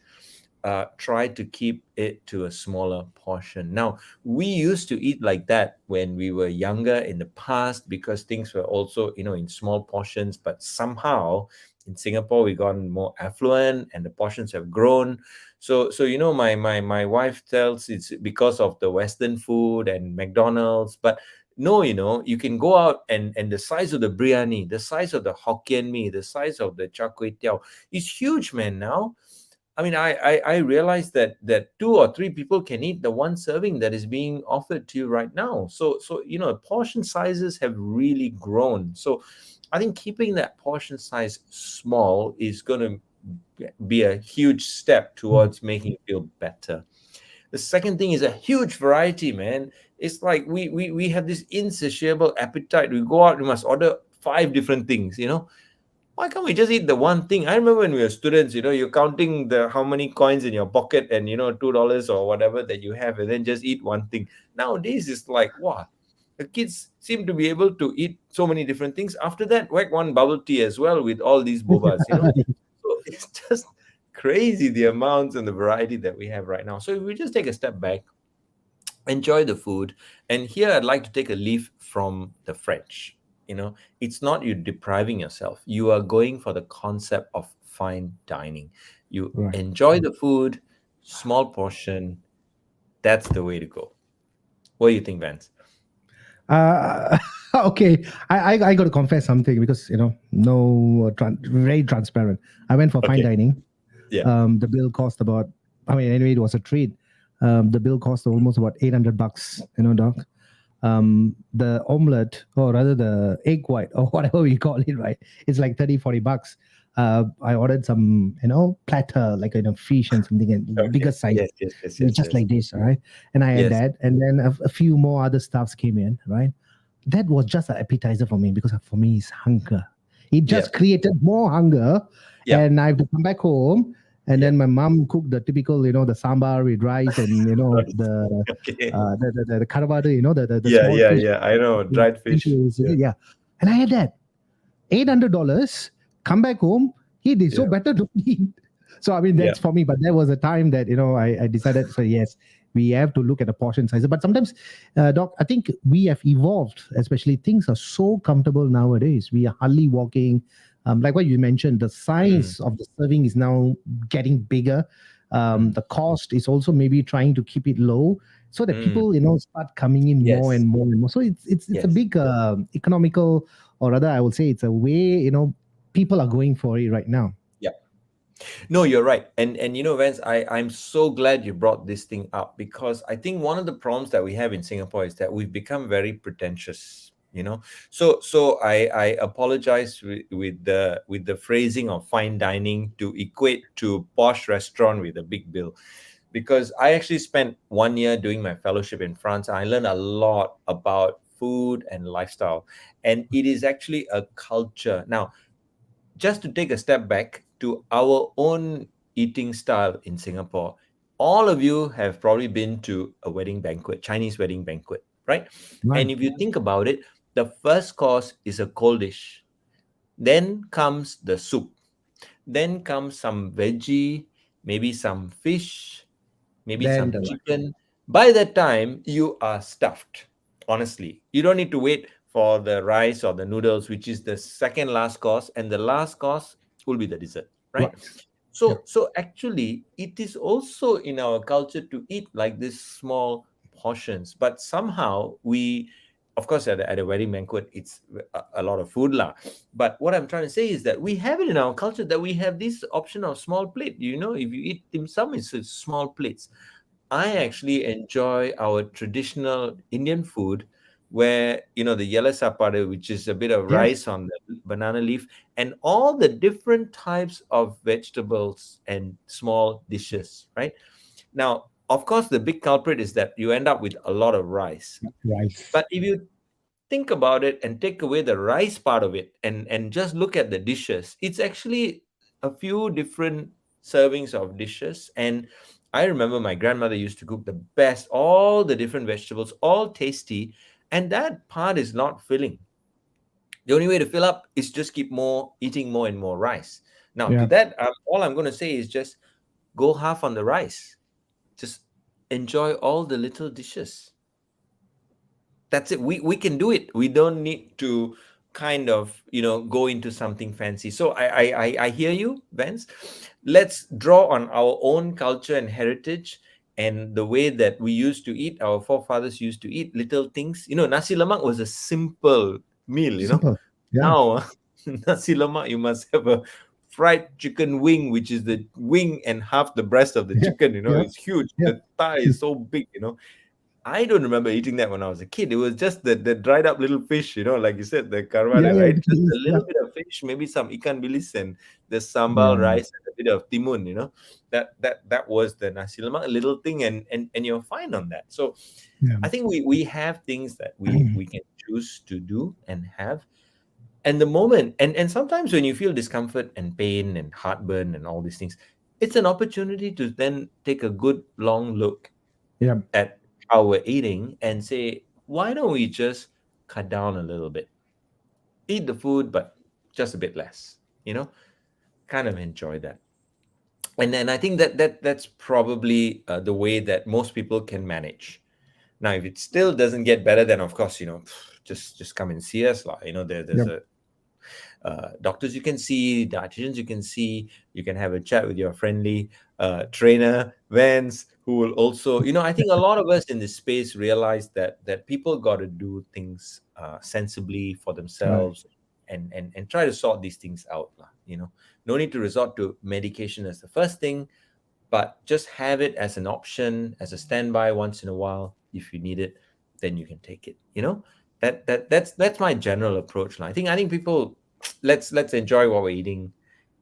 try to keep it to a smaller portion. Now, we used to eat like that when we were younger in the past because things were also, in small portions. But somehow in Singapore, we gotten more affluent and the portions have grown. So my wife tells it's because of the Western food and McDonald's, but no, you can go out and the size of the biryani, the size of the Hokkien mee, the size of the char kway teow is huge, man. Now, I mean, I realized that two or three people can eat the one serving that is being offered to you right now. So portion sizes have really grown. So I think keeping that portion size small is going to be a huge step towards making you feel better. The second thing is a huge variety, man. It's like we have this insatiable appetite. We go out, we must order five different things. Why can't we just eat the one thing? I remember when we were students, you're counting the how many coins in your pocket and $2 or whatever that you have, and then just eat one thing. Nowadays it's like, wow, the kids seem to be able to eat so many different things. After that, whack one bubble tea as well with all these bobas. So it's just crazy the amounts and the variety that we have right now. So if we just take a step back, enjoy the food. And here I'd like to take a leaf from the French. It's not you depriving yourself. You are going for the concept of fine dining. You Right. enjoy the food, small portion. That's the way to go. What do you think, Vance? Uh, okay, I got to confess something because no very transparent. I went for fine Okay. dining. Yeah. The bill cost about. I mean, anyway, it was a treat. The bill cost almost about $800. Doc. The omelette, or rather the egg white, or whatever we call it, right? It's like 30-40 bucks. I ordered some, platter, like fish and something, and Okay. bigger size, Yes, yes, yes, yes, just yes. like this, all right? And I had Yes. that, and then a few more other stuffs came in, right? That was just an appetizer for me because for me it's hunger. It Yeah. just created more hunger, Yeah. and I have to come back home. And Yeah. then my mom cooked the typical, the sambar with rice and Right. the Okay. the karavada, the Yeah, small yeah, fish. yeah. I know. Dried fish. Yeah. Yeah, and I had that $800. Come back home, it is so Yeah. better to eat. So I mean, Yeah. that's for me. But there was a time that I decided. So yes, we have to look at the portion size. But sometimes, Doc, I think we have evolved. Especially things are so comfortable nowadays. We are hardly walking. Like what you mentioned, the Mm, size of the serving is now getting bigger. mm, The cost is also maybe trying to keep it low so that mm. people start coming in more Yes. and more and more. So it's a Yes. big economical, or rather I would say it's a way people are going for it right now. Yeah. No, you're right. And Vance, I'm so glad you brought this thing up because I think one of the problems that we have in Singapore is that we've become very pretentious. So I apologize with the phrasing of fine dining to equate to posh restaurant with a big bill. Because I actually spent 1 year doing my fellowship in France. I learned a lot about food and lifestyle. And it is actually a culture. Now, just to take a step back to our own eating style in Singapore, all of you have probably been to a wedding banquet, Chinese wedding banquet, right? Right. And if you think about it, the first course is a cold dish. Then comes the soup. Then comes some veggie, maybe some fish, maybe Then some the right. chicken. By that time, you are stuffed. Honestly, you don't need to wait for the rice or the noodles, which is the second last course, and the last course will be the dessert, right? Right. Yeah. So actually, it is also in our culture to eat like this small portions, but somehow we, of course, at a wedding banquet, it's a lot of food lah. But what I'm trying to say is that we have it in our culture that we have this option of small plate. If you eat dim sum, it's small plates. I actually enjoy our traditional Indian food where, the yellow sapade, which is a bit of Yes. rice on the banana leaf, and all the different types of vegetables and small dishes, right? Now, of course, the big culprit is that you end up with a lot of rice. Rice. But if you think about it and take away the rice part of it and just look at the dishes, it's actually a few different servings of dishes. And I remember my grandmother used to cook the best, all the different vegetables, all tasty, and that part is not filling. The only way to fill up is just keep eating more and more rice. Now, to Yeah. that, all I'm going to say is just go half on the rice. Just enjoy all the little dishes. That's it. We can do it. We don't need to kind of go into something fancy. So I hear you, Vance. Let's draw on our own culture and heritage and the way that we used to eat. Our forefathers used to eat little things. Nasi lemak was a simple meal. Simple. Yeah. Now nasi lemak, you must have a fried chicken wing, which is the wing and half the breast of the Yeah. chicken. Yeah. It's huge. Yeah. The thigh is so big. I don't remember eating that when I was a kid. It was just the dried up little fish, like you said, the Yeah. karvada, Yeah. right? It Just a is. Yeah. little bit of fish, maybe some ikan bilis and the sambal Yeah. rice and a bit of timun. That was the nasi lemak, a little thing, and you're fine on that. So Yeah. I think we have things that we can choose to do and have. And the moment, and sometimes when you feel discomfort and pain and heartburn and all these things, it's an opportunity to then take a good long look Yeah. at how we're eating and say, why don't we just cut down a little bit? Eat the food, but just a bit less, kind of enjoy that. And then I think that's probably the way that most people can manage. Now, if it still doesn't get better, then of course, just come and see us. There's Yeah. a doctors you can see, dietitians you can see. You can have a chat with your friendly trainer, Vance, who will also, I think a lot of us in this space realize that people got to do things sensibly for Right. themselves and try to sort these things out. No need to resort to medication as the first thing, but just have it as an option, as a standby once in a while. If you need it, then you can take it. That's my general approach. I think people, let's enjoy what we're eating,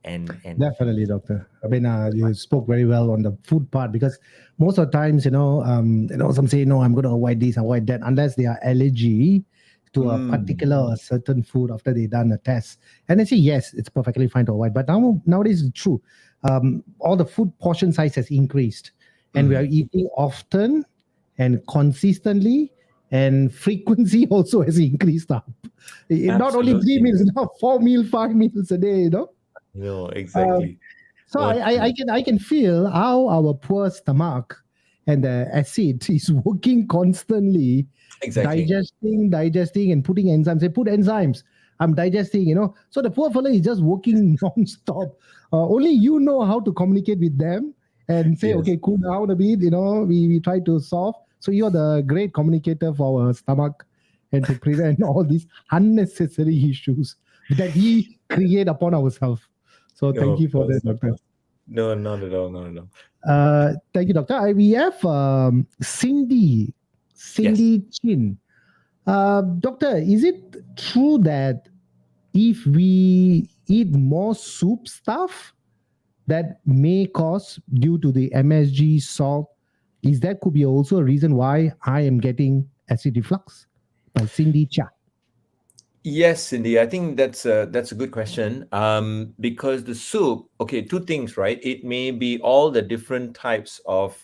and Definitely, doctor. I mean, you spoke very well on the food part because most of the times, some say, no, I'm going to avoid this, avoid that, unless they are allergy to a mm, particular or certain food after they done a test. And they say, yes, it's perfectly fine to avoid. But nowadays, it's true. All the food portion size has increased, and we are mm, eating often and consistently, and frequency also has increased up. Not only three absolutely. meals, now 4 meals, 5 meals a day, Um, Exactly so what I can feel how our poor stomach and the acid is working constantly, exactly. digesting, and putting enzymes. They put enzymes. I'm digesting. So the poor fella is just working non-stop. Only you know how to communicate with them and say, Yes. okay, cool down a bit. We try to solve. So you're the great communicator for our stomach and to prevent all these unnecessary issues that we create upon ourselves. So No, thank of you for that, course, of doctor. course. No, not at all, not at all. Thank you, doctor. We have Cindy, Yes. Cindy Chin. Doctor, is it true that if we eat more soup stuff, that may cause due to the MSG salt, is that could be also a reason why I am getting acid reflux? By Cindy Cha. Yes, Cindy, I think that's a good question. Because the soup, okay, two things, right? It may be all the different types of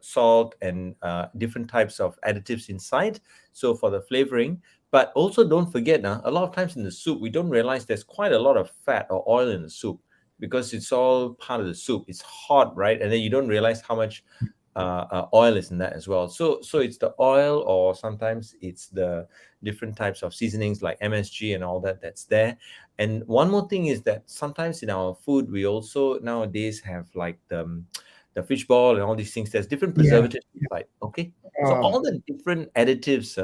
salt and different types of additives inside. So for the flavoring, but also don't forget, a lot of times in the soup we don't realize there's quite a lot of fat or oil in the soup because it's all part of the soup. It's hot, right? And then you don't realize how much oil is in that as well. So it's the oil, or sometimes it's the different types of seasonings like MSG and all that's there. And one more thing is that sometimes in our food we also nowadays have like the fish ball and all these things. There's different Yeah. preservatives inside. Okay, so Uh, all the different additives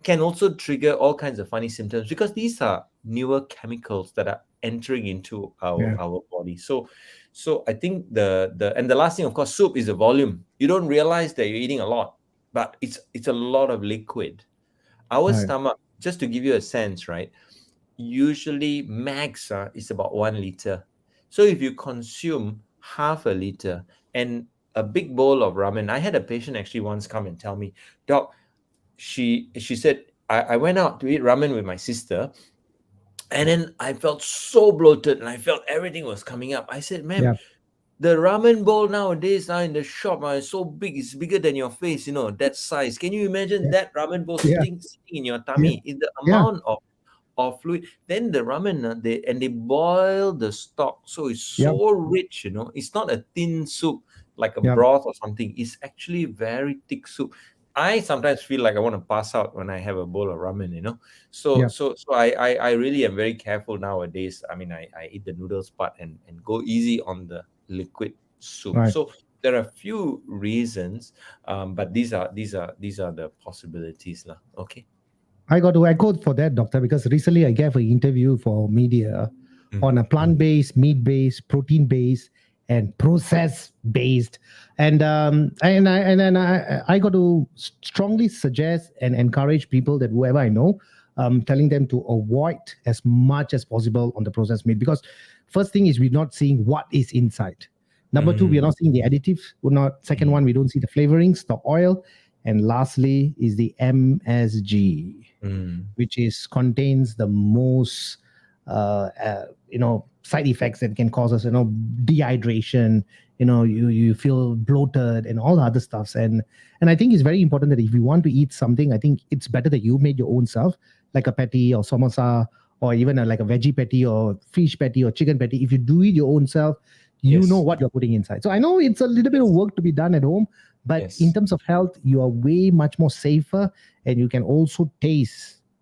can also trigger all kinds of funny symptoms because these are newer chemicals that are entering into our yeah. our body. So I think the last thing, of course, soup is the volume. You don't realize that you're eating a lot, but it's a lot of liquid. Our Right. stomach, just to give you a sense, right? Usually max is about 1 liter. So if you consume half a liter and a big bowl of ramen, I had a patient actually once come and tell me, Doc, she said, I went out to eat ramen with my sister, and then I felt so bloated and I felt everything was coming up. I said, ma'am, Yeah. the ramen bowl nowadays now in the shop is so big, it's bigger than your face, that size. Can you imagine Yeah. that ramen bowl Yeah. sitting in your Yeah. tummy? In the Yeah. amount of or fluid. Then the ramen, they boil the stock, so it's Yep. so rich. It's not a thin soup like a Yep. broth or something. It's actually very thick soup. I sometimes feel like I want to pass out when I have a bowl of ramen. So Yep. so so I really am very careful nowadays. I mean, I eat the noodles part and go easy on the liquid soup. Right. So there are a few reasons, but these are the possibilities, lah. Okay. I got to echo for that, doctor, because recently I gave an interview for media Mm, on a plant-based, meat-based, protein-based, and process-based, and I got to strongly suggest and encourage people that whoever I know, telling them to avoid as much as possible on the processed meat because first thing is we're not seeing what is inside. Number two, we are mm, not seeing the additives. We're not. Second mm, one, we don't see the flavorings, the oil, and lastly is the MSG, mm. which is contains the most side effects that can cause us dehydration. You feel bloated and all the other stuffs, and I think it's very important that if you want to eat something, I think it's better that you made your own self, like a patty or samosa, or even like a veggie patty or fish patty or chicken patty. If you do it your own self, you know Yes. what you're putting inside. So I know it's a little bit of work to be done at home, but in Yes. terms of health, you are way much more safer, and you can also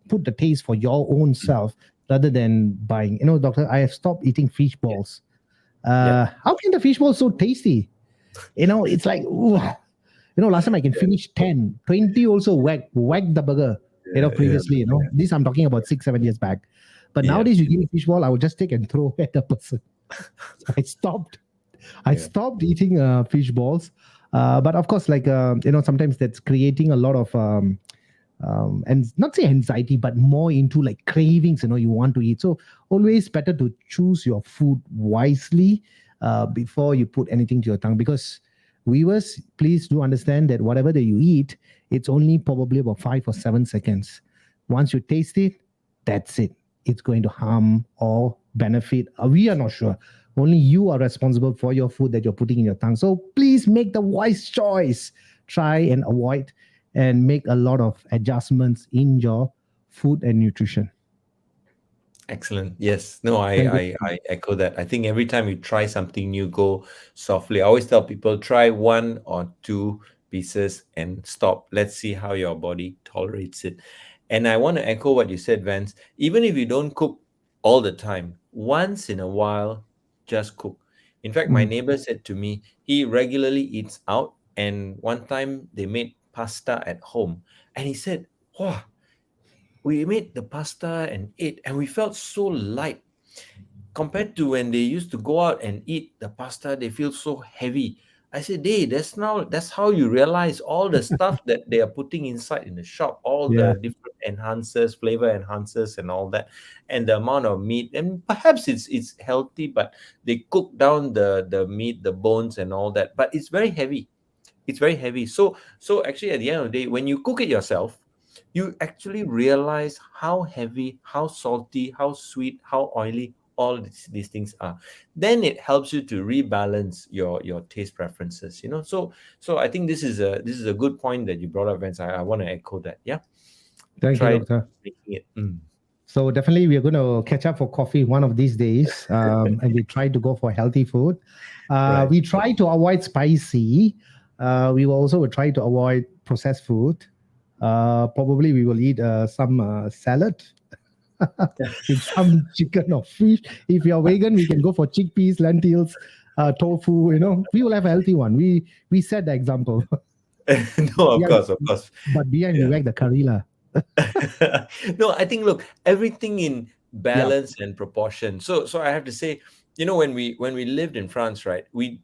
put the taste for your own Mm. self rather than buying. Doctor, I have stopped eating fish Yeah. balls. Yeah. How can the fish balls so tasty? It's like, ooh. Last time I can Yeah. finish 10, 20 also whack the burger. Yeah. Yeah. Previously, this I'm talking about 6, 7 years back. But Yeah. nowadays, you give me fish ball, I would just take and throw at the person. So I stopped. I Yeah. stopped eating fish balls. But of course, like sometimes that's creating a lot of and not say anxiety, but more into like cravings. You want to eat. So always better to choose your food wisely before you put anything to your tongue. Because viewers, please do understand that whatever that you eat, it's only probably about 5 or 7 seconds. Once you taste it, that's it. It's going to harm or benefit. We are not sure. Only you are responsible for your food that you're putting in your tongue. So please make the wise choice. Try and avoid and make a lot of adjustments in your food and nutrition. Excellent. Yes. No, Very good. I echo that. I think every time you try something new, go softly. I always tell people try one or two pieces and stop. Let's see how your body tolerates it. And I want to echo what you said, Vance. Even if you don't cook all the time, once in a while, just cook. In fact, my Mm, neighbor said to me, he regularly eats out, and one time they made pasta at home. And he said, wow, we made the pasta and ate, and we felt so light compared to when they used to go out and eat the pasta. They feel so heavy. I said, hey, that's how you realize all the stuff that they are putting inside in the shop, all yeah, the different enhancers, flavor enhancers, and all that, and the amount of meat. And perhaps it's healthy, but they cook down the meat, the bones, and all that. But it's very heavy. It's very heavy. So actually, at the end of the day, when you cook it yourself, you actually realize how heavy, how salty, how sweet, how oily all these things are. Then it helps you to rebalance your taste preferences. So I think this is a good point that you brought up, Vance. I want to echo that. Yeah. thank you, Try doctor. making it. So definitely we're going to catch up for coffee one of these days, and we try to go for healthy food. Right. We try to avoid spicy. We will also try to avoid processed food. Probably we will eat some salad with some chicken or fish. If you're vegan, we can go for chickpeas, lentils, tofu. We will have a healthy one. We set the example. No, But of behind, course, of course. but behind we Yeah. whack the curry lah. No, I think, look, everything in Yeah, balance and proportion. So I have to say, when we lived in France, right? We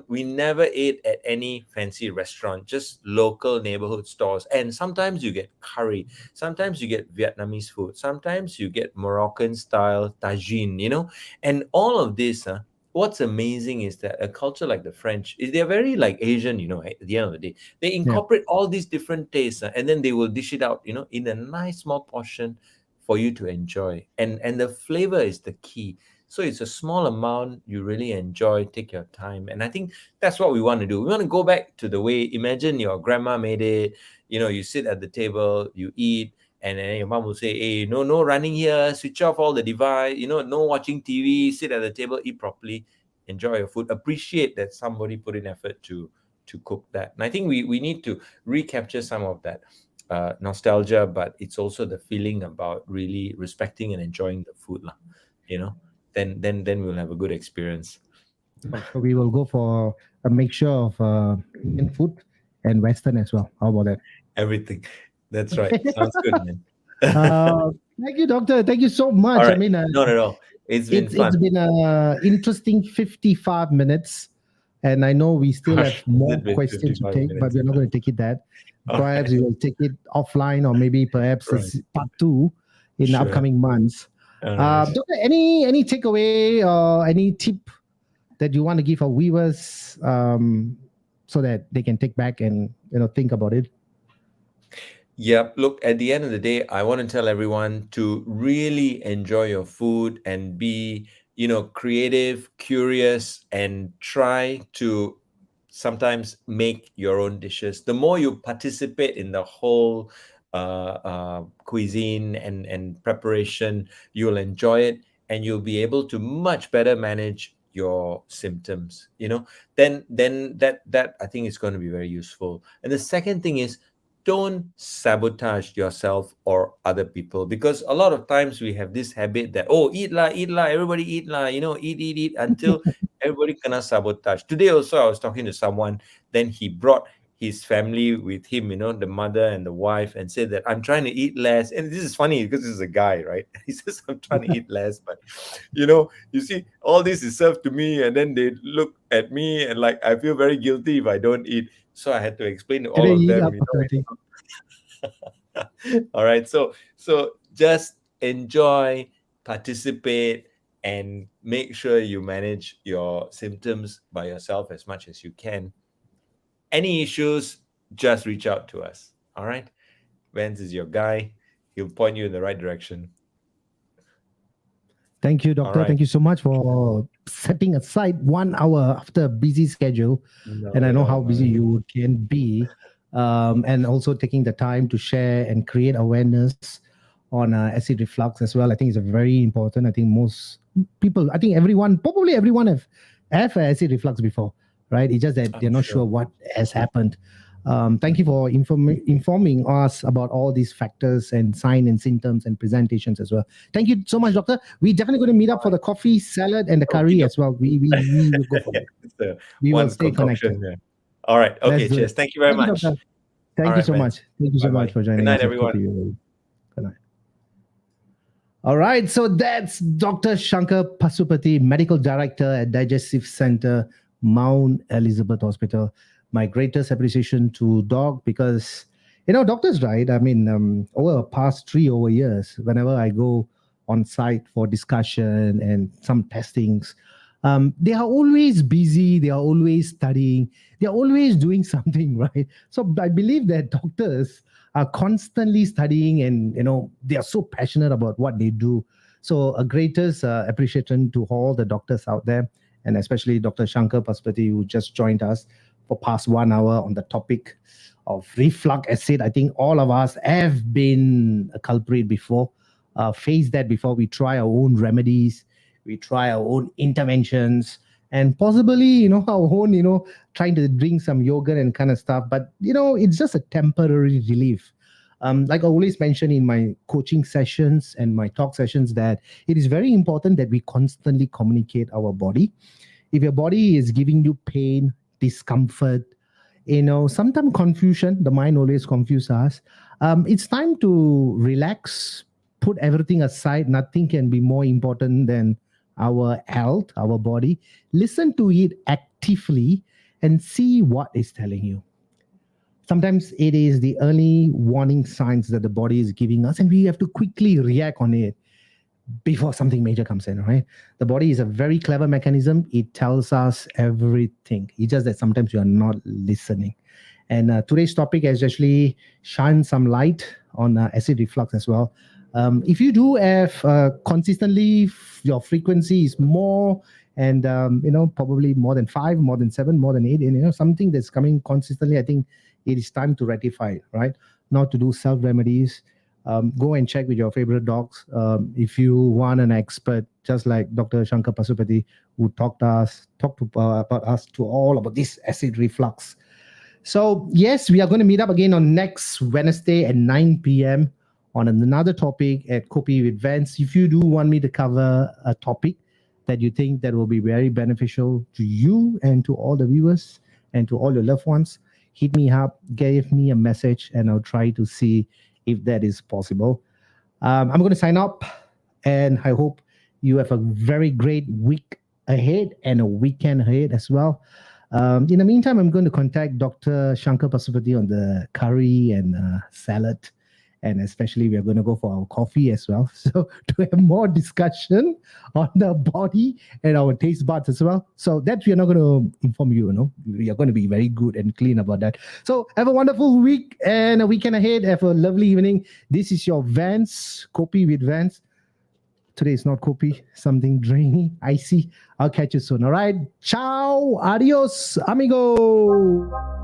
never ate at any fancy restaurant, just local neighborhood stores. And sometimes you get curry, sometimes you get Vietnamese food, sometimes you get Moroccan style tagine, and all of this. What's amazing is that a culture like the French they're very like Asian, at the end of the day they yeah. incorporate all these different tastes, and then they will dish it out, in a nice small portion for you to enjoy. And the flavor is the key. So it's a small amount you really enjoy, take your time. And I think that's what we want to do. We want to go back to the way, imagine your grandma made it, you sit at the table, you eat, and then your mom will say, hey, no running here, switch off all the device, no watching TV, sit at the table, eat properly, enjoy your food, appreciate that somebody put in effort to cook that. And I think we need to recapture some of that nostalgia, but it's also the feeling about really respecting and enjoying the food lah. Then we'll have a good experience. So we will go for a mixture of Indian food and Western as well. How about that? Everything. That's right. Sounds good, man. Thank you, doctor. Thank you so much. All right. I mean, No. It's been fun. It's been an interesting 55 minutes. And I know we still have more questions to take, but we're not going to take it that. Perhaps we will take it offline, or maybe perhaps it's part 2 in the upcoming months. Doctor, any takeaway or any tip that you want to give our viewers so that they can take back and think about it? Yep. Look, at the end of the day, I want to tell everyone to really enjoy your food and be, creative, curious, and try to sometimes make your own dishes. The more you participate in the whole cuisine and preparation, you'll enjoy it, and you'll be able to much better manage your symptoms. Then that I think is going to be very useful. And the second thing is, don't sabotage yourself or other people, because a lot of times we have this habit that, eat lah, everybody eat lah, eat until everybody gonna sabotage. Today also I was talking to someone, then he brought his family with him, the mother and the wife, and said that I'm trying to eat less. And this is funny because this is a guy, right? He says, I'm trying to eat less, but you see, all this is served to me, and then they look at me and like, I feel very guilty if I don't eat. So I had to explain to all of them, all right. So just enjoy, participate, and make sure you manage your symptoms by yourself as much as you can. Any issues, just reach out to us. All right. Vance is your guy. He'll point you in the right direction. Thank you, doctor. Right. Thank you so much for setting aside 1 hour after a busy schedule. And I know how busy you can be. And also taking the time to share and create awareness on acid reflux as well. I think it's very important. I think most people, probably everyone have acid reflux before, right? It's just that they're not sure what has happened. Thank you for informing us about all these factors and signs and symptoms and presentations as well. Thank you so much, doctor. We're definitely going to meet up for the coffee, salad, and the curry as well. We will go for it. We will stay connected. Yeah. All right. Okay, cheers. Thank you very much. Thank you so much. Thank you so much for joining us. Good night, everyone. Good night. All right. So that's Dr. Shanker Pasupathy, Medical Director at Digestive Centre, Mount Elizabeth Hospital. My greatest appreciation to Doc, because, doctors, right? I mean, over the past 3 years, whenever I go on site for discussion and some testings, they are always busy. They are always studying. They are always doing something, right? So I believe that doctors are constantly studying, and, they are so passionate about what they do. So a greatest appreciation to all the doctors out there, and especially Dr. Shanker Pasupathy, who just joined us for past 1 hour on the topic of reflux acid. I think all of us have been a culprit before, faced that before. We try our own remedies, we try our own interventions, and possibly, our own, trying to drink some yogurt and kind of stuff. But, it's just a temporary relief. Like I always mention in my coaching sessions and my talk sessions, that it is very important that we constantly communicate our body. If your body is giving you pain, discomfort, sometimes confusion, the mind always confuses us. It's time to relax, put everything aside. Nothing can be more important than our health, our body. Listen to it actively and see what it's telling you. Sometimes it is the early warning signs that the body is giving us, and we have to quickly react on it before something major comes in, right? The body is a very clever mechanism. It tells us everything. It's just that sometimes you are not listening. And today's topic has actually shined some light on acid reflux as well. If you do have consistently, your frequency is more, and probably more than 5, more than 7, more than 8, and something that's coming consistently, I think it is time to rectify it, right? Not to do self remedies, Go and check with your favorite docs. If you want an expert, just like Dr. Shanker Pasupathy, who about us to all about this acid reflux. So yes, we are going to meet up again on next Wednesday at 9 p.m. on another topic at Kopi with Vans. If you do want me to cover a topic that you think that will be very beneficial to you and to all the viewers and to all your loved ones, hit me up, give me a message, and I'll try to see if that is possible. I'm going to sign up, and I hope you have a very great week ahead and a weekend ahead as well. In the meantime, I'm going to contact Dr. Shanker Pasupathy on the curry and salad. And especially, we are going to go for our coffee as well. So to have more discussion on the body and our taste buds as well. So that we are not going to inform you, we are going to be very good and clean about that. So have a wonderful week and a weekend ahead. Have a lovely evening. This is your Vans, Kopi with Vans. Today is not Kopi, something drainy, icy. I'll catch you soon. All right. Ciao. Adios, amigo.